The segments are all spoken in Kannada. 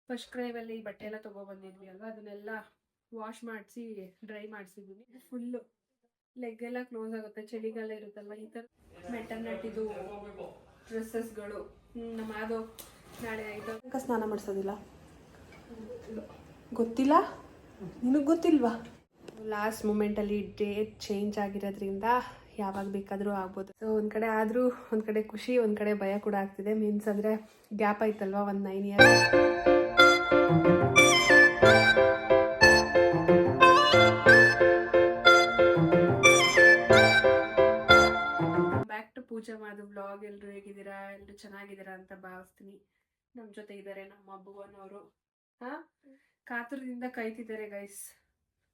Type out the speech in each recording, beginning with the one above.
ಫಸ್ಟ್ ಕ್ರೈವಲ್ಲಿ ಬಟ್ಟೆ ಎಲ್ಲ ತೊಗೊಬಂದಿದ್ವಿ ಅಲ್ವಾ, ಅದನ್ನೆಲ್ಲ ವಾಶ್ ಮಾಡಿಸಿ ಡ್ರೈ ಮಾಡಿಸಿದ್ವಿ. ಫುಲ್ಲು ಲೆಗ್ ಎಲ್ಲ ಕ್ಲೋಸ್ ಆಗುತ್ತೆ, ಚಳಿಗಾಲ ಇರುತ್ತಲ್ವ. ಈ ಥರ ಮೆಟರ್ನಿಟಿದು ಡ್ರೆಸ್ಸಸ್ಗಳು ನಮ್ಮ ಅದು ನಾಳೆ ಆಯಿತು. ಸ್ನಾನ ಮಾಡಿಸೋದಿಲ್ಲ ಗೊತ್ತಿಲ್ಲ, ನಿನಗೆ ಗೊತ್ತಿಲ್ವಾ? ಲಾಸ್ಟ್ ಮೂಮೆಂಟಲ್ಲಿ ಡೇಟ್ ಚೇಂಜ್ ಆಗಿರೋದ್ರಿಂದ ಯಾವಾಗ ಬೇಕಾದರೂ ಆಗ್ಬೋದು. ಸೊ ಒಂದು ಕಡೆ ಆದರೂ ಒಂದು ಕಡೆ ಖುಷಿ, ಒಂದು ಕಡೆ ಭಯ ಕೂಡ ಆಗ್ತಿದೆ. ಮೀನ್ಸ್ ಅಂದರೆ ಗ್ಯಾಪ್ ಆಯ್ತಲ್ವ, ಒಂದು 9 year. Back to Pooja Madhu vlog. ಎಲ್ಲರೂ ಹೇಗಿದ್ದೀರಾ? ಎಲ್ಲರೂ ಚೆನ್ನಾಗಿದ್ದೀರಾ ಅಂತ ಭಾವಿಸ್ತೀನಿ. ನಮ್ಮ ಜೊತೆ ಇದ್ದಾರೆ ನಮ್ಮ ಭುವನವರು. ಕಾತುರದಿಂದ ಕಾಯ್ತಿದ್ದಾರೆ ಗೈಸ್,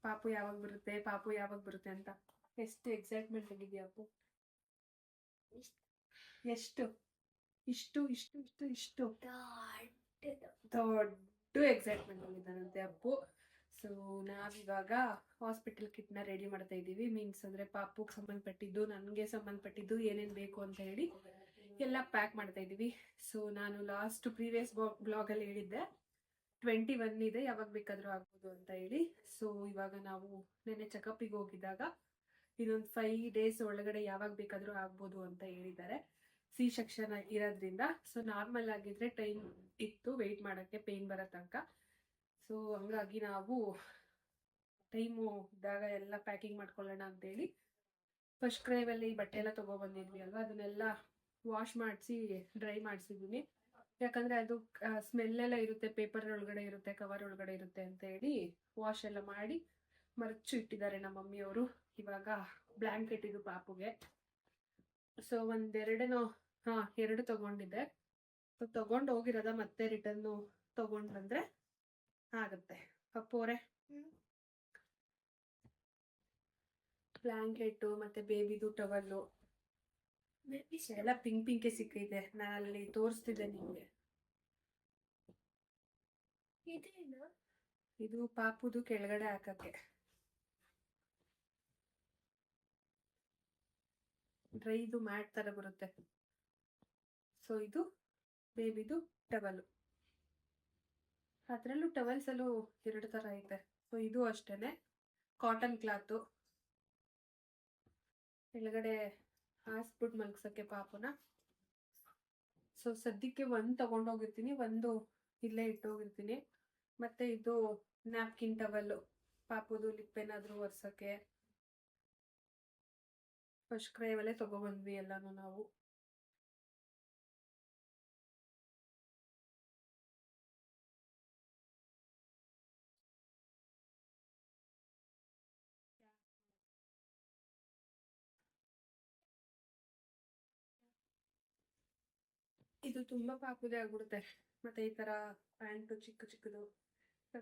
ಪಾಪು ಯಾವಾಗ ಬರುತ್ತೆ, ಪಾಪು ಯಾವಾಗ ಬರುತ್ತೆ ಅಂತ. ಎಷ್ಟು ಎಕ್ಸೈಟ್ಮೆಂಟ್ ಆಗಿದೆಯಾ ಅಪ್ಪು? ಎಷ್ಟು ಇಷ್ಟು ಇಷ್ಟು ಇಷ್ಟು ಇಷ್ಟು ದೊಡ್ಡ ಎಕ್ಸೈಟ್ಮೆಂಟ್ ಆಗಿದ್ದಾನಂತೆ ಅಪ್ಪು. ಸೊ ನಾವಿವಾಗ ಹಾಸ್ಪಿಟಲ್ ಕಿಟ್ನ ರೆಡಿ ಮಾಡ್ತಾ ಇದ್ದೀವಿ. ಮೀನ್ಸ್ ಅಂದರೆ ಪಾಪುಗೆ ಸಂಬಂಧಪಟ್ಟಿದ್ದು, ನನಗೆ ಸಂಬಂಧಪಟ್ಟಿದ್ದು ಏನೇನು ಬೇಕು ಅಂತ ಹೇಳಿ ಎಲ್ಲ ಪ್ಯಾಕ್ ಮಾಡ್ತಾ ಇದ್ದೀವಿ. ಸೊ ನಾನು ಲಾಸ್ಟ್ ಪ್ರೀವಿಯಸ್ ಬ್ಲಾಗಲ್ಲಿ ಹೇಳಿದ್ದೆ 21 ಇದೆ, ಯಾವಾಗ ಬೇಕಾದರೂ ಆಗ್ಬೋದು ಅಂತ ಹೇಳಿ. ಸೊ ಇವಾಗ ನಾವು ನೆನ್ನೆ ಚೆಕಪ್ಪಿಗೆ ಹೋಗಿದ್ದಾಗ ಇನ್ನೊಂದು 5 ಡೇಸ್ ಒಳಗಡೆ ಯಾವಾಗ ಬೇಕಾದರೂ ಆಗ್ಬೋದು ಅಂತ ಹೇಳಿದ್ದಾರೆ. ಸಿ ಸೆಕ್ಷನ್ ಇರೋದ್ರಿಂದ. ಸೊ ನಾರ್ಮಲ್ ಆಗಿದ್ರೆ ಟೈಮ್ ಇತ್ತು ವೆಯ್ಟ್ ಮಾಡೋಕ್ಕೆ, ಪೇಯ್ನ್ ಬರೋ ತನಕ. ಸೊ ಹಂಗಾಗಿ ನಾವು ಟೈಮು ಇದ್ದಾಗ ಎಲ್ಲ ಪ್ಯಾಕಿಂಗ್ ಮಾಡ್ಕೊಳ್ಳೋಣ ಅಂತೇಳಿ ಫಸ್ಟ್ ಕ್ರೈವಲ್ಲಿ ಬಟ್ಟೆ ಎಲ್ಲ ತೊಗೊಬಂದಿದ್ವಿ ಅಲ್ವಾ, ಅದನ್ನೆಲ್ಲ ವಾಶ್ ಮಾಡಿಸಿ ಡ್ರೈ ಮಾಡಿಸಿದ್ದೀನಿ. ಯಾಕಂದರೆ ಅದು ಸ್ಮೆಲ್ಲೆಲ್ಲ ಇರುತ್ತೆ, ಪೇಪರ್ ಒಳಗಡೆ ಇರುತ್ತೆ, ಕವರ್ ಒಳಗಡೆ ಇರುತ್ತೆ ಅಂತ ಹೇಳಿ ವಾಶ್ ಎಲ್ಲ ಮಾಡಿ ಮರ್ಚು ಇಟ್ಟಿದ್ದಾರೆ ನಮ್ಮ ಮಮ್ಮಿಯವರು. ಇವಾಗ ಬ್ಲ್ಯಾಂಕೆಟ್ ಇದು ಪಾಪುಗೆ. ಸೊ ಎರಡು ತಗೊಂಡಿದ್ದೆ. ಸೊ ತಗೊಂಡು ಹೋಗಿರೋದ ಮತ್ತೆ ರಿಟರ್ನು ತಗೊಂಡು ಬಂದರೆ ಆಗುತ್ತೆ. ಪಪ್ಪೋರೆ ಬ್ಲ್ಯಾಂಕೆಟು ಮತ್ತು ಬೇಬಿದು ಟವಲ್ಲು ಎಲ್ಲ ಪಿಂಕೆ ಸಿಕ್ಕಿದೆ. ನಾನು ಅಲ್ಲಿ ತೋರಿಸ್ತಿದ್ದೆ ನಿಮಗೆ. ಇದು ಪಾಪುದು ಕೆಳಗಡೆ ಹಾಕಕ್ಕೆ ಡ್ರೈದು ಮ್ಯಾಟ್ ಥರ ಬರುತ್ತೆ. ಸೊ ಇದು ಬೇಬಿದು ಟವಲ್ಲು. ಅದರಲ್ಲೂ ಟವಲ್ಸಲ್ಲೂ 2 ಥರ ಐತೆ. ಸೊ ಇದು ಅಷ್ಟೇ ಕಾಟನ್ ಕ್ಲಾತು. ಕೆಳಗಡೆ ಹಾಸ್ಬಿಟ್ಟು ಮಲಗ್ಸೋಕ್ಕೆ ಪಾಪುನ. ಸೊ ಸದ್ಯಕ್ಕೆ ಒಂದು ತಗೊಂಡೋಗಿರ್ತೀನಿ, ಒಂದು ಇಲ್ಲೇ ಇಟ್ಟೋಗಿರ್ತೀನಿ. ಮತ್ತು ಇದು ನ್ಯಾಪ್ಕಿನ್ ಟವಲ್ಲು, ಪಾಪುದು ಲಿಪ್ ಏನಾದರೂ ಒರೆಸೋಕ್ಕೆ. ಫಸ್ಟ್ ಕ್ರೈವಲ್ಲೇ ತೊಗೊಬಂದ್ವಿ ಎಲ್ಲನೂ ನಾವು. ಇದು ತುಂಬ ಪಾಪುದೇ ಆಗ್ಬಿಡುತ್ತೆ. ಮತ್ತು ಈ ಥರ ಪ್ಯಾಂಟು ಚಿಕ್ಕದು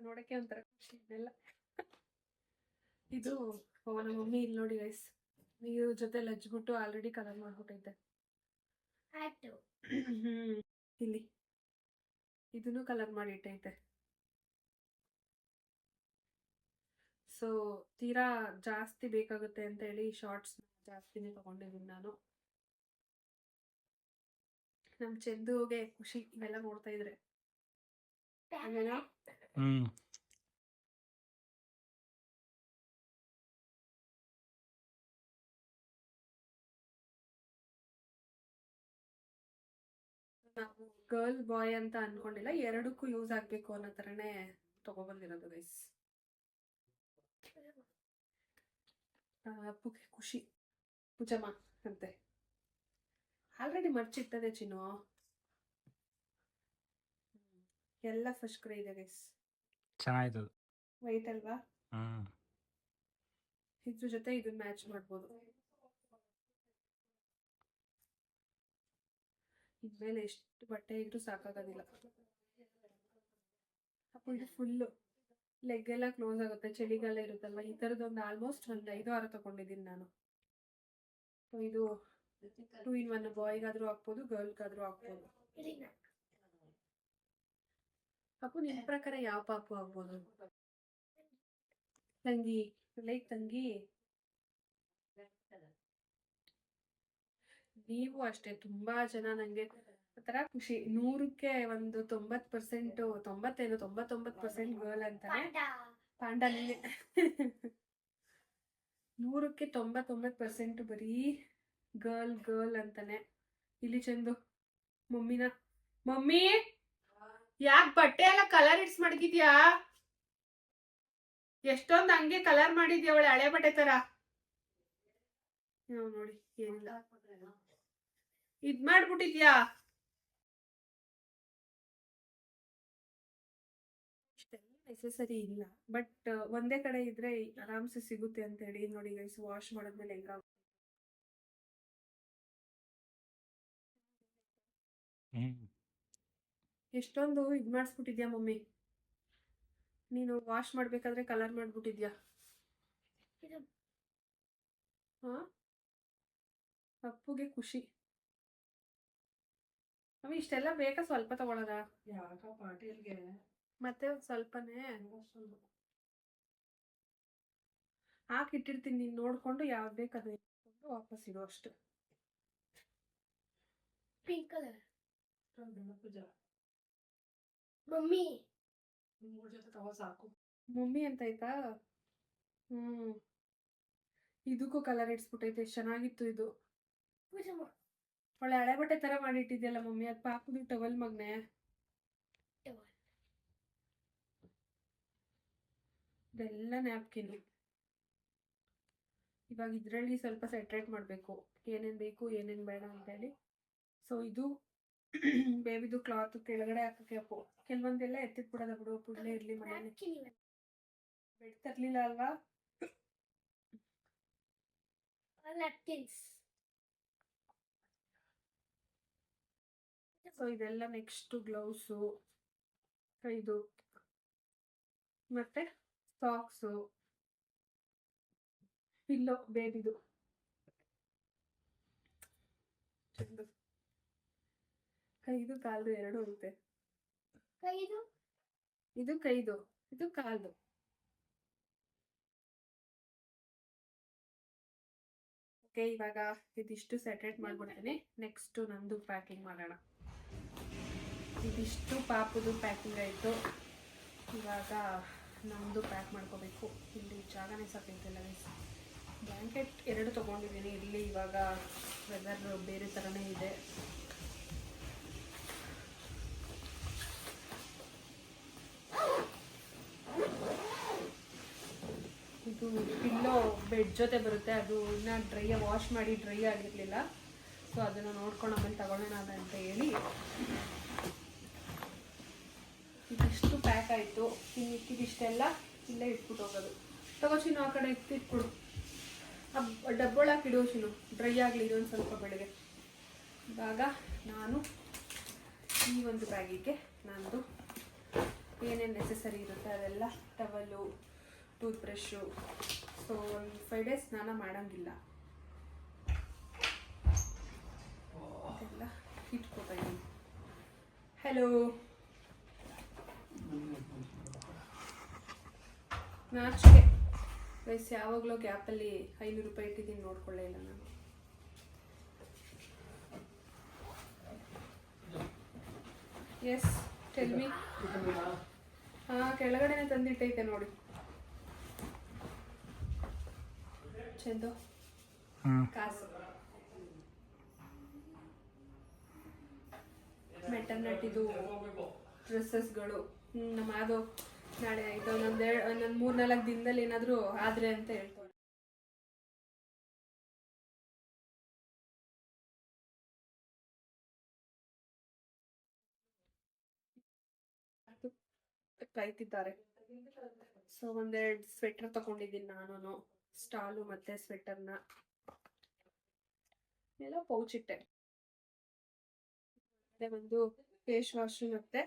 ನೋಡೋಕ್ಕೆ ಒಂಥರ ಖುಷಿ ಇದೆಲ್ಲ. ಇದು ನಮ್ಮ ಮಮ್ಮಿ ಇಲ್ಲಿ ನೋಡಿ ಗೈಸ್, ನೀರು ಜೊತೆ ಲಜ್ಬಿಟ್ಟು ಆಲ್ರೆಡಿ ಕಲರ್ ಮಾಡ್ಬಿಟ್ಟೈತೆ. ಇಲ್ಲಿ ಇದನ್ನು ಕಲರ್ ಮಾಡಿ ಇಟ್ಟೈತೆ. ಸೊ ತೀರಾ ಜಾಸ್ತಿ ಬೇಕಾಗುತ್ತೆ ಅಂತ ಹೇಳಿ ಶಾರ್ಟ್ಸ್ ಜಾಸ್ತಿನೇ ತಗೊಂಡಿದ್ದೀನಿ ನಾನು. ನಮ್ಮ ಚಂದುಗೆ ಖುಷಿ ಇವೆಲ್ಲ ನೋಡ್ತಾ ಇದ್ರೆ. ನಾವು ಗರ್ಲ್ ಬಾಯ್ ಅಂತ ಅನ್ಕೊಂಡಿಲ್ಲ, ಎರಡಕ್ಕೂ ಯೂಸ್ ಆಗಬೇಕು ಅನ್ನೋ ಥರನೇ ತಗೊಬಂದಿರೋದು ಗೈಸ್. ಅಪ್ಪುಗೆ ಖುಷಿ, ಪೂಜಮ್ಮ ಅಂತೆ. ಆಲ್ರೆಡಿ ಮರ್ಚಿರ್ತದೆ ಚಿನ್ನು. ಎಲ್ಲ ಫಸ್ಟ್ ಕ್ರೈ ಇದೆ ಗೈಸ್. ಚೆನ್ನಾಯ್ತದ, ವೈಟ್ ಅಲ್ವಾ? ಇದ್ರ ಜೊತೆ ಇದನ್ನ ಮ್ಯಾಚ್ ಮಾಡ್ಬೋದು. ಇದ್ಮೇಲೆ ಎಷ್ಟು ಬಟ್ಟೆ ಇದ್ರೂ ಸಾಕಾಗೋದಿಲ್ಲ. ಅಪ್ಪ ಇದು ಫುಲ್ಲು ಲೆಗ್ ಎಲ್ಲ ಕ್ಲೋಸ್ ಆಗುತ್ತೆ, ಚಳಿಗಾಲ ಇರುತ್ತಲ್ವ. ಈ ಥರದೊಂದು ಆಲ್ಮೋಸ್ಟ್ ಒಂದು 5-6 ತಗೊಂಡಿದ್ದೀನಿ ನಾನು. ಇದು 2 in 1, ಬಾಯ್ಗಾದ್ರೂ ಹಾಕ್ಬೋದು, ಗರ್ಲ್ಗಾದ್ರೂ ಹಾಕ್ಬೋದು. ಅಪ್ಪು ನಿಮ್ಮ ಪ್ರಕಾರ ಯಾವ ಪಾಪು ಆಗ್ಬೋದು? ತಂಗಿ, ಲೈಕ್ ತಂಗಿ. ನೀವು ಅಷ್ಟೇ, ತುಂಬಾ ಜನ ನನಗೆ ಒಂಥರ ಖುಷಿ. 100ಕ್ಕೆ ಒಂದು 90%, 99% ಗರ್ಲ್ ಅಂತಾನೆ. ಪಾಂಡ ನೀನೆ. 100ಕ್ಕೆ 99% ಬರೀ ಗರ್ಲ್ ಅಂತಾನೆ. ಇಲ್ಲಿ ಚಂದು ಮಮ್ಮಿ ಯಾಕೆ ಬಟ್ಟೆ ಎಲ್ಲ ಕಲರ್ ಇಡ್ಸ್ ಮಡಗಿದ್ಯಾ? ಎಷ್ಟೊಂದು ಹಂಗೆ ಕಲರ್ ಮಾಡಿದ್ಯಾ ಅವಳೆ ಹಳೆ ಬಟ್ಟೆ ತರ. ನೋಡಿ ಏನಿಲ್ಲ, ಇದ್ ಮಾಡ್ಬಿಟ್ಟಿದ್ಯಾ. ನೆಸೆಸರಿ ಇಲ್ಲ, ಬಟ್ ಒಂದೇ ಕಡೆ ಇದ್ರೆ ಆರಾಮ್ಸೆ ಸಿಗುತ್ತೆ ಅಂತ ಹೇಳಿ ನೋಡಿ ಗೈಸ್. ವಾಶ್ ಮಾಡಿದ್ಮೇಲೆ ಹೆಂಗ ಎಷ್ಟೊಂದು ಇದ್ ಮಾಡಿಸ್ಬಿಟ್ಟಿದ್ಯಾ ಮಮ್ಮಿ. ನೀನು ವಾಶ್ ಮಾಡ್ಬೇಕಾದ್ರೆ ಕಲರ್ ಮಾಡ್ಬಿಟ್ಟಿದ್ಯಾ. ಹಾ, ಅಪ್ಪುಗೆ ಖುಷಿ. ಅಮ್ಮ ಇಷ್ಟೆಲ್ಲ ಬೇಕಾ? ಸ್ವಲ್ಪ ತಗೊಳದ ಪಾಟೀಲ್ಗೆ ಮತ್ತೆ ಸ್ವಲ್ಪನೇ ಹಾಕಿಟ್ಟಿರ್ತೀನಿ. ನೀನ್ ನೋಡ್ಕೊಂಡು ಯಾವ್ದು ಬೇಕು ಅದು ವಾಪಸ್ ಇಡು ಅಷ್ಟು. ಪಿಂಕ್ ಕಲರ್ ಪೂಜಾ ಮಮ್ಮಿ ಸಾಕು ಮಮ್ಮಿ ಅಂತ ಆಯ್ತಾ. ಇದಕ್ಕೂ ಕಲರ್ ಇಡ್ಸ್ಬಿಟ್ಟೈತೆ. ಎಷ್ಟು ಚೆನ್ನಾಗಿತ್ತು ಇದು. ಒಳ್ಳೆ ಹಳೆ ಬಟ್ಟೆ ತರ ಮಾಡಿಟ್ಟಿದ್ಯಲ್ಲ ಮಮ್ಮಿ. ಅದು ಪಾಪುದು ಟವಲ್ ಮಗ್ನೆ. ಇದೆಲ್ಲ ನ್ಯಾಪ್ಕಿನ್. ಇವಾಗ ಇದ್ರಲ್ಲಿ ಸ್ವಲ್ಪ ಸೆಟ್ರೇಟ್ ಮಾಡಬೇಕು ಏನೇನು ಬೇಕು ಏನೇನು ಬೇಡ ಅಂತೇಳಿ. ಸೊ ಇದು ಬೇಬಿದು ಕ್ಲಾತ್ ಕೆಳಗಡೆ ಹಾಕಕ್ಕೆ ಅಪ್ಪು. ಕೆಲವೊಂದೆಲ್ಲ ಎತ್ತಿಟ್ಬಿಡೋದ ಬಿಡು, ಪುಡ್ಲೆ ಇರ್ಲಿ ಮನೇಲಿ. ಬೆಡ್ ತರ್ಲಿಲ್ಲ ಅಲ್ವಾ. ಸೊ ಇದೆಲ್ಲ ನೆಕ್ಸ್ಟ್ ಗ್ಲೌಸು, ಇದು ಮತ್ತೆ ಸಾಕ್ಸು, ಪಿಲ್ಲೋ ಬೇಬಿದು. ಕೈದು ಕಾಲ್ದು ಎರಡು ಇರುತ್ತೆ. ಇದು ಕೈದು, ಇದು ಕಾಲ್ದು. ಓಕೆ, ಇವಾಗ ಇದಿಷ್ಟು ಸೆಟ್ರೇಟ್ ಮಾಡ್ಬಿಡ್ತೀನಿ. ನೆಕ್ಸ್ಟ್ ನಂದು ಪ್ಯಾಕಿಂಗ್ ಮಾಡೋಣ. ಇದಿಷ್ಟು ಪಾಪುದು ಪ್ಯಾಕಿಂಗ್ ಆಯಿತು. ಇವಾಗ ನಮ್ಮದು ಪ್ಯಾಕ್ ಮಾಡ್ಕೋಬೇಕು. ಇಲ್ಲಿ ಜಾಗನೇ ಸಾಕೈತಿಲ್ಲ. ಬ್ಲ್ಯಾಂಕೆಟ್ 2 ತೊಗೊಂಡಿದ್ದೀನಿ. ಇಲ್ಲಿ ಇವಾಗ ವೆದರ್ ಬೇರೆ ಥರನೇ ಇದೆ. ಇದು ಪಿಲ್ಲೋ ಬೆಡ್ ಜೊತೆ ಬರುತ್ತೆ. ಅದು ಇನ್ನೂ ವಾಶ್ ಮಾಡಿ ಡ್ರೈ ಆಗಿರಲಿಲ್ಲ. ಸೊ ಅದನ್ನು ನೋಡ್ಕೊಂಡು ಆಮೇಲೆ ತಗೊಳ್ಳೋಣ ಅಂತ ಹೇಳಿ ಇದಿಷ್ಟು ಪ್ಯಾಕ್ ಆಯಿತು. ಇನ್ನು ಇದಿಷ್ಟೆಲ್ಲ ಇಲ್ಲೇ ಇಟ್ಬಿಟ್ಟು ಹೋಗೋದು. ತಗೋಚಿನು ಆ ಕಡೆ ಇಟ್ಬಿಡು. ಡಬ್ಬೊಳಕ್ಕೆ ಇಡೋಚಿನು, ಡ್ರೈ ಆಗಲಿ ಇದೊಂದು ಸ್ವಲ್ಪ ಬೆಳಗ್ಗೆ. ಇವಾಗ ನಾನು ಈ ಒಂದು ಬ್ಯಾಗಿಗೆ ನಂದು ಏನೇನು ನೆಸೆಸರಿ ಇರುತ್ತೆ ಅದೆಲ್ಲ, ಟವಲು, ಟೂತ್ ಬ್ರಷು. ಸೊ ಒಂದು 5 ಡೇಸ್ ಸ್ನಾನ ಮಾಡೋಂಗಿಲ್ಲ, ಅದೆಲ್ಲ ಇಟ್ಕೋತಾ ಇದ್ದೀನಿ. ಹಲೋ, ನಾಚಿಕೆ ಗೈಸ್. ಯಾವಾಗಲೂ ಗ್ಯಾಪಲ್ಲಿ 500 ರೂಪಾಯಿ ಇಟ್ಟಿದ್ದೀನಿ, ನೋಡ್ಕೊಳ್ಳೇ ಇಲ್ಲ ನಾನು. Yes, tell me. ಹಾಂ, ಕೆಳಗಡೆನೆ ತಂದಿಟ್ಟೈತೆ ನೋಡಿ ಚಂದು. ಕಾಸು ಮೆಟರ್ನಿಟಿದು ಡ್ರೆಸ್ಸಸ್ಗಳು. ನಮ್ಮ ಅದು ನಾಳೆ ಇದು ನಂದು 3-4 ದಿನದಲ್ಲಿ ಏನಾದರೂ ಆದರೆ ಅಂತ ಹೇಳ್ತಾರೆ. ಕಾಯ್ತಿದ್ದಾರೆ. ಸೊ 1-2 ಸ್ವೆಟರ್ ತಗೊಂಡಿದ್ದೀನಿ ನಾನು. ಸ್ಟಾಲು ಮತ್ತೆ ಸ್ವೆಟರ್ನ ಎಲ್ಲ ಪೌಚ್ ಇಟ್ಟೆ. ಒಂದು ಫೇಸ್ ವಾಶ್ ಮತ್ತೆ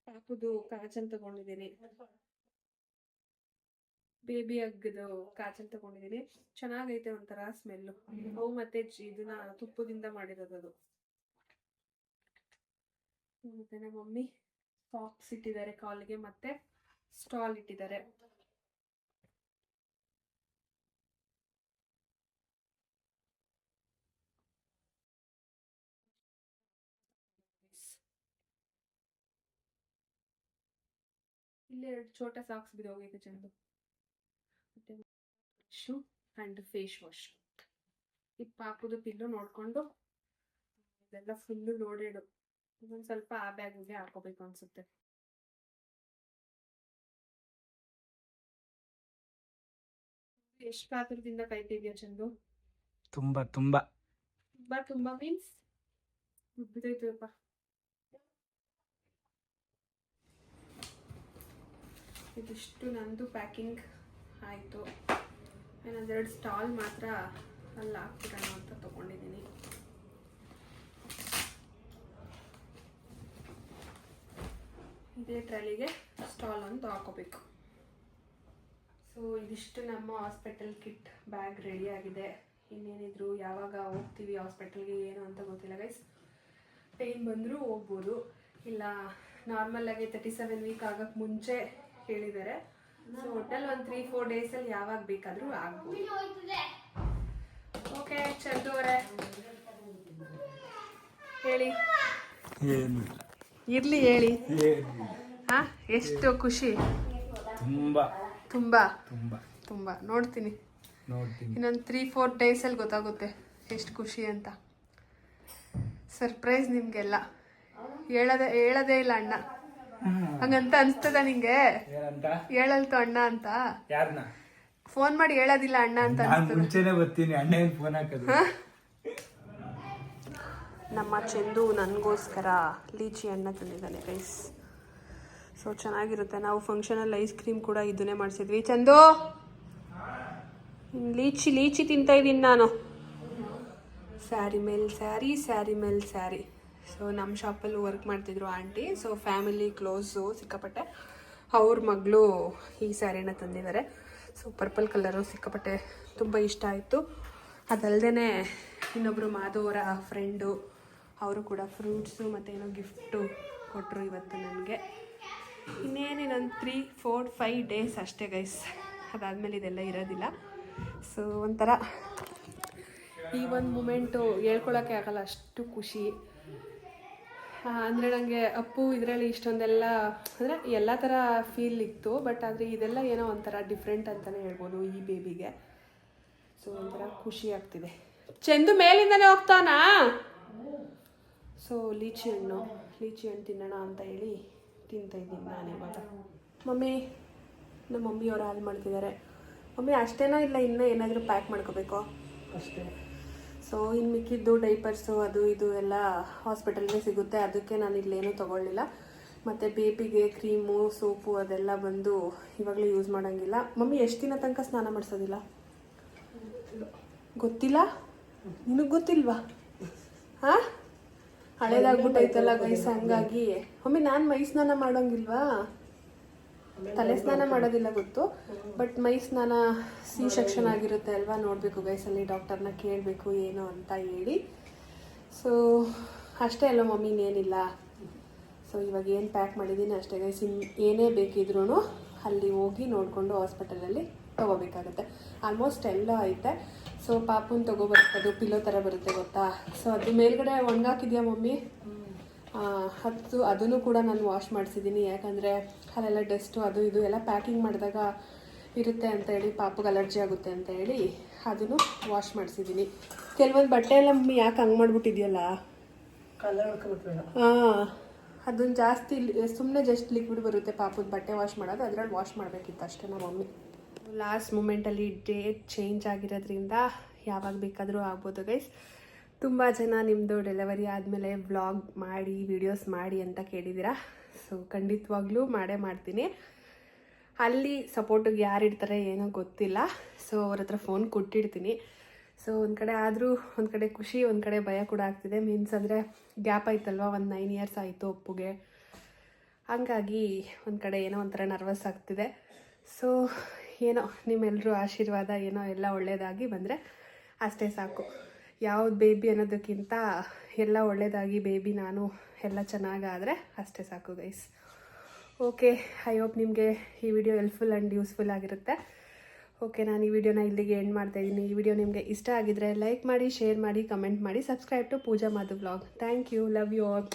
ಪಾಪುದು ಕಾಜಲ್ ತಗೊಂಡಿದ್ದೀನಿ. ಬೇಬಿ ಹಗ್ಗದು ಕಾಜಲ್ ತಗೊಂಡಿದ್ದೀನಿ. ಚೆನ್ನಾಗೈತೆ, ಒಂಥರ ಸ್ಮೆಲ್ಲು. ಅವು ಮತ್ತೆ ಇದನ್ನ ತುಪ್ಪದಿಂದ ಮಾಡಿರೋದು. ಮತ್ತೆ ನಮ್ಮ ಮಮ್ಮಿ ಸಾಕ್ಸ್ ಇಟ್ಟಿದ್ದಾರೆ ಕಾಲಿಗೆ, ಮತ್ತೆ ಸ್ಟಾಲ್ ಇಟ್ಟಿದ್ದಾರೆ. ಇಲ್ಲಿ 2 ಛೋಟ ಸಾಕ್ಸ್ ಬಿದ್ದೋಗೈತೆ ಚಂದು. ಮತ್ತೆ ಶೂ ಆ್ಯಂಡ್ ಫೇಸ್ ವಾಶ್. ಈ ಪಾಪುದು ಪಿಲ್ಲು ನೋಡಿಕೊಂಡು ಇದೆಲ್ಲ ಫುಲ್ಲು ಲೋಡೆಡು. ಇದೊಂದು ಸ್ವಲ್ಪ ಆ ಬ್ಯಾಗಿಗೆ ಹಾಕೋಬೇಕು ಅನ್ಸುತ್ತೆ. ಎಷ್ಟು ಕಾತರದಿಂದ ಕಾಯ್ತಿದ್ಯಾ ಚಂದು? ತುಂಬಾ ತುಂಬಾ ತುಂಬಾ ತುಂಬಾ ಮೀನ್ಸ್ ಉಬ್ಬಿದೈತಪ್ಪ. ಇದಿಷ್ಟು ನಂದು ಪ್ಯಾಕಿಂಗ್ ಆಯಿತು. ಇನ್ನೊಂದೆರಡು ಸ್ಟಾಲ್ ಮಾತ್ರ ಅಲ್ಲಿ ಹಾಕ್ಬಿಡೋಣ ಅಂತ ತೊಗೊಂಡಿದ್ದೀನಿ. ಇದೇ ಟ್ರಾಲಿಗೆ ಸ್ಟಾಲ್ ಒಂದು ಹಾಕೋಬೇಕು. ಸೊ ಇದಿಷ್ಟು ನಮ್ಮ ಹಾಸ್ಪಿಟಲ್ ಕಿಟ್ ಬ್ಯಾಗ್ ರೆಡಿ ಆಗಿದೆ. ಇನ್ನೇನಿದ್ರು ಯಾವಾಗ ಹೋಗ್ತೀವಿ ಹಾಸ್ಪಿಟಲ್ಗೆ ಏನು ಅಂತ ಗೊತ್ತಿಲ್ಲ ಗೈಸ್. ಪೇಯ್ನ್ ಬಂದರೂ ಹೋಗ್ಬೋದು, ಇಲ್ಲ ನಾರ್ಮಲಾಗಿ 37 ವೀಕ್ ಆಗೋಕ್ಕೆ ಮುಂಚೆ ಹೇಳಿದ್ದಾರೆ. ಸೊ ಒಟ್ಟಲ್ಲಿ ಒಂದು 3-4 ಡೇಸಲ್ಲಿ ಯಾವಾಗ ಬೇಕಾದರೂ ಆಗ್ಬೋದು. ಓಕೆ ಚಂದು ಅವರೇ ಹೇಳಿ. ಇರ್ಲಿ ಹೇಳಿ. ಎಷ್ಟು ಖುಷಿ? ತುಂಬಾ ತುಂಬಾ ತುಂಬಾ ತುಂಬಾ ನೋಡ್ತೀನಿ. ಇನ್ನೊಂದು 3-4 ಡೇಸಲ್ಲಿ ಗೊತ್ತಾಗುತ್ತೆ ಎಷ್ಟು ಖುಷಿ ಅಂತ. ಸರ್ಪ್ರೈಸ್ ನಿಮ್ಗೆಲ್ಲ. ಹೇಳದೇ ಇಲ್ಲ ಅಣ್ಣ, ಹಂಗಂತ ಅನ್ಸ್ತದ ನಿಂಗೆ? ಹೇಳಲ್ತು ಅಣ್ಣ ಅಂತ. ಯಾರನ್ನ ಫೋನ್ ಮಾಡಿ ಹೇಳೋದಿಲ್ಲ ಅಣ್ಣ ಅಂತ ಮುಂಚೆನೆ ಬರ್ತೀನಿ, ಅಣ್ಣ ಫೋನ್ ಹಾಕೋದು. ನಮ್ಮ ಚಂದು ನನಗೋಸ್ಕರ ಲೀಚಿ ಹಣ್ಣು ತಂದಿದ್ದಾನೆ ಗೈಸ್. ಸೊ ಚೆನ್ನಾಗಿರುತ್ತೆ. ನಾವು ಫಂಕ್ಷನಲ್ಲಿ ಐಸ್ ಕ್ರೀಮ್ ಕೂಡ ಇದನ್ನೇ ಮಾಡಿಸಿದ್ವಿ. ಚಂದು ಲೀಚಿ ತಿಂತಾ ಇದ್ದೀನಿ ನಾನು. ಸ್ಯಾರಿ ಮೇಲೆ ಸ್ಯಾರಿ, ಸ್ಯಾರಿ ಮೇಲೆ ಸ್ಯಾರಿ. ಸೊ ನಮ್ಮ ಶಾಪಲ್ಲಿ ವರ್ಕ್ ಮಾಡ್ತಿದ್ರು ಆಂಟಿ. ಸೊ ಫ್ಯಾಮಿಲಿ ಕ್ಲೋಸು ಸಿಕ್ಕಾಪಟ್ಟೆ. ಅವ್ರ ಮಗಳು ಈ ಸ್ಯಾರಿನ ತಂದಿದ್ದಾರೆ. ಸೊ ಪರ್ಪಲ್ ಕಲರು ಸಿಕ್ಕಾಪಟ್ಟೆ ತುಂಬ ಇಷ್ಟ ಆಯಿತು. ಅದಲ್ಲದೆ ಇನ್ನೊಬ್ಬರು ಮಾಧವರ ಫ್ರೆಂಡು, ಅವರು ಕೂಡ ಫ್ರೂಟ್ಸು ಮತ್ತು ಏನೋ ಗಿಫ್ಟು ಕೊಟ್ಟರು ಇವತ್ತು ನನಗೆ. ಇನ್ನೇನೇನೊಂದು 3-4-5 ಡೇಸ್ ಅಷ್ಟೇ ಗೈಸ್. ಅದಾದಮೇಲೆ ಇದೆಲ್ಲ ಇರೋದಿಲ್ಲ. ಸೊ ಒಂಥರ ಈ ಒಂದು ಮೂಮೆಂಟು ಹೇಳ್ಕೊಳಕ್ಕೆ ಆಗಲ್ಲ, ಅಷ್ಟು ಖುಷಿ. ಅಂದರೆ ನನಗೆ ಅಪ್ಪು ಇದರಲ್ಲಿ ಇಷ್ಟೊಂದೆಲ್ಲ ಅಂದರೆ ಎಲ್ಲ ಥರ ಫೀಲ್ ಇತ್ತು. ಬಟ್ ಆದರೆ ಇದೆಲ್ಲ ಏನೋ ಒಂಥರ ಡಿಫ್ರೆಂಟ್ ಅಂತಲೇ ಹೇಳ್ಬೋದು ಈ ಬೇಬಿಗೆ. ಸೊ ಒಂಥರ ಖುಷಿ ಆಗ್ತಿದೆ. ಚಂದು ಮೇಲಿಂದನೇ ಹೋಗ್ತಾನಾ? ಸೊ ಲೀಚಿ ಹಣ್ಣು ತಿನ್ನೋಣ ಅಂತ ಹೇಳಿ ತಿಂತಾಯಿದ್ದೀನಿ ನಾನು ಇವಾಗ. ಮಮ್ಮಿ, ನಮ್ಮ ಮಮ್ಮಿಯವರು ಹಾಲು ಮಾಡ್ತಿದ್ದಾರೆ. ಮಮ್ಮಿ ಅಷ್ಟೇನೋ ಇಲ್ಲ ಇನ್ನೂ ಏನಾದರೂ ಪ್ಯಾಕ್ ಮಾಡ್ಕೋಬೇಕು ಅಷ್ಟೇ. ಸೊ ಇನ್ನು ಮಿಕ್ಕಿದ್ದು ಡೈಪರ್ಸು ಅದು ಇದು ಎಲ್ಲ ಹಾಸ್ಪಿಟಲ್ಗೆ ಸಿಗುತ್ತೆ. ಅದಕ್ಕೆ ನಾನು ಇಲ್ಲೇನೂ ತೊಗೊಳ್ಳಿಲ್ಲ. ಮತ್ತು ಬೇಬಿಗೆ ಕ್ರೀಮು ಸೋಪು ಅದೆಲ್ಲ ಬಂದು ಇವಾಗಲೇ ಯೂಸ್ ಮಾಡೋಂಗಿಲ್ಲ. ಮಮ್ಮಿ ಎಷ್ಟು ದಿನ ತನಕ ಸ್ನಾನ ಮಾಡಿಸೋದಿಲ್ಲ ಗೊತ್ತಿಲ್ಲ? ನಿನಗೆ ಗೊತ್ತಿಲ್ವಾ? ಹಾಂ, ಹಳೇದಾಗ್ಬಿಟ್ಟೈತಲ್ಲ ಗೈಸ್, ಹಂಗಾಗಿ. ಮಮ್ಮಿ ನಾನು ಮೈ ಸ್ನಾನ ಮಾಡೋಂಗಿಲ್ವಾ? ತಲೆ ಸ್ನಾನ ಮಾಡೋದಿಲ್ಲ ಗೊತ್ತು, ಬಟ್ ಮೈ ಸ್ನಾನ ಸಿ ಸೆಕ್ಷನ್ ಆಗಿರುತ್ತೆ ಅಲ್ವಾ, ನೋಡಬೇಕು ಗೈಸಲ್ಲಿ ಡಾಕ್ಟರ್ನ ಕೇಳಬೇಕು ಏನು ಅಂತ ಹೇಳಿ. ಸೊ ಅಷ್ಟೇ ಅಲ್ಲ ಮಮ್ಮಿ, ಇನ್ನೇನಿಲ್ಲ. ಸೊ ಇವಾಗ ಏನು ಪ್ಯಾಕ್ ಮಾಡಿದ್ದೀನಿ ಅಷ್ಟೇ ಗೈಸ್. ಏನೇ ಬೇಕಿದ್ರೂ ಅಲ್ಲಿ ಹೋಗಿ ನೋಡಿಕೊಂಡು ಹಾಸ್ಪಿಟಲಲ್ಲಿ ತೊಗೋಬೇಕಾಗುತ್ತೆ. ಆಲ್ಮೋಸ್ಟ್ ಎಲ್ಲ ಐತೆ. ಸೊ ಪಾಪುನ ತೊಗೊಬರ್ತದು ಪಿಲ್ಲೋ ಥರ ಬರುತ್ತೆ ಗೊತ್ತಾ. ಸೊ ಅದು ಮೇಲ್ಗಡೆ ಒಣಗಾಕಿದ್ಯಾ ಮಮ್ಮಿ? ಅದನ್ನು ಕೂಡ ನಾನು ವಾಶ್ ಮಾಡಿಸಿದ್ದೀನಿ. ಯಾಕಂದರೆ ಅಲ್ಲೆಲ್ಲ ಡಸ್ಟು ಅದು ಇದು ಎಲ್ಲ ಪ್ಯಾಕಿಂಗ್ ಮಾಡಿದಾಗ ಇರುತ್ತೆ ಅಂತ ಹೇಳಿ, ಪಾಪಗೆ ಅಲರ್ಜಿ ಆಗುತ್ತೆ ಅಂತ ಹೇಳಿ ಅದನ್ನು ವಾಶ್ ಮಾಡಿಸಿದ್ದೀನಿ. ಕೆಲವೊಂದು ಬಟ್ಟೆ ಎಲ್ಲ ಮಮ್ಮಿ ಯಾಕೆ ಹಂಗೆ ಮಾಡಿಬಿಟ್ಟಿದೆಯಲ್ಲ, ಹಾಂ, ಅದನ್ನು ಜಾಸ್ತಿ ಸುಮ್ಮನೆ ಜಸ್ಟ್ ಲಿಕ್ವಿಡ್ ಬರುತ್ತೆ ಪಾಪದ ಬಟ್ಟೆ ವಾಶ್ ಮಾಡೋದು, ಅದರಲ್ಲಿ ವಾಶ್ ಮಾಡಬೇಕಿತ್ತು ಅಷ್ಟೇ ನಮ್ಮ ಮಮ್ಮಿ. ಲಾಸ್ಟ್ ಮೂಮೆಂಟಲ್ಲಿ ಡೇಟ್ ಚೇಂಜ್ ಆಗಿರೋದ್ರಿಂದ ಯಾವಾಗ ಬೇಕಾದರೂ ಆಗ್ಬೋದು ಗೈಸ್. ತುಂಬ ಜನ ನಿಮ್ಮದು ಡೆಲಿವರಿ ಆದಮೇಲೆ ವ್ಲಾಗ್ ಮಾಡಿ ವಿಡಿಯೋಸ್ ಮಾಡಿ ಅಂತ ಕೇಳಿದ್ದೀರಾ. ಸೊ ಖಂಡಿತವಾಗ್ಲೂ ಮಾಡೇ ಮಾಡ್ತೀನಿ. ಅಲ್ಲಿ ಸಪೋರ್ಟಿಗೆ ಯಾರಿರ್ತಾರೆ ಏನೋ ಗೊತ್ತಿಲ್ಲ. ಸೊ ಅವ್ರ ಹತ್ರ ಫೋನ್ ಕೊಟ್ಟಿರ್ತೀನಿ. ಸೊ ಒಂದು ಕಡೆ ಆದರೂ ಒಂದು ಕಡೆ ಖುಷಿ, ಒಂದು ಕಡೆ ಭಯ ಕೂಡ ಆಗ್ತಿದೆ. ಮೀನ್ಸ್ ಅಂದರೆ ಗ್ಯಾಪ್ ಆಯ್ತಲ್ವ, ಒಂದು 9 ಇಯರ್ಸ್ ಆಯಿತು ಅಪ್ಪುಗೆ. ಹಂಗಾಗಿ ಒಂದು ಕಡೆ ಏನೋ ಒಂಥರ ನರ್ವಸ್ ಆಗ್ತಿದೆ. ಸೊ ಏನೋ ನಿಮ್ಮೆಲ್ಲರೂ ಆಶೀರ್ವಾದ ಏನೋ ಎಲ್ಲ ಒಳ್ಳೆಯದಾಗಿ ಬಂದರೆ ಅಷ್ಟೇ ಸಾಕು. ಯಾವ್ದು ಬೇಬಿ ಅನ್ನೋದಕ್ಕಿಂತ ಎಲ್ಲ ಒಳ್ಳೆಯದಾಗಿ ಬೇಬಿ ನಾನು ಎಲ್ಲ ಚೆನ್ನಾಗಾದರೆ ಅಷ್ಟೇ ಸಾಕು ಗೈಸ್. ಓಕೆ, ಐ ಹೋಪ್ ನಿಮಗೆ ಈ ವಿಡಿಯೋ ಹೆಲ್ಪ್ಫುಲ್ ಆ್ಯಂಡ್ ಯೂಸ್ಫುಲ್ ಆಗಿರುತ್ತೆ. ಓಕೆ, ನಾನು ಈ ವಿಡಿಯೋನ ಇಲ್ಲಿಗೆ ಎಂಡ್ ಮಾಡ್ತಾಯಿದ್ದೀನಿ. ಈ ವಿಡಿಯೋ ನಿಮಗೆ ಇಷ್ಟ ಆಗಿದ್ದರೆ ಲೈಕ್ ಮಾಡಿ, ಶೇರ್ ಮಾಡಿ, ಕಮೆಂಟ್ ಮಾಡಿ, subscribe to Pooja Madhu vlog. Thank you, love you all.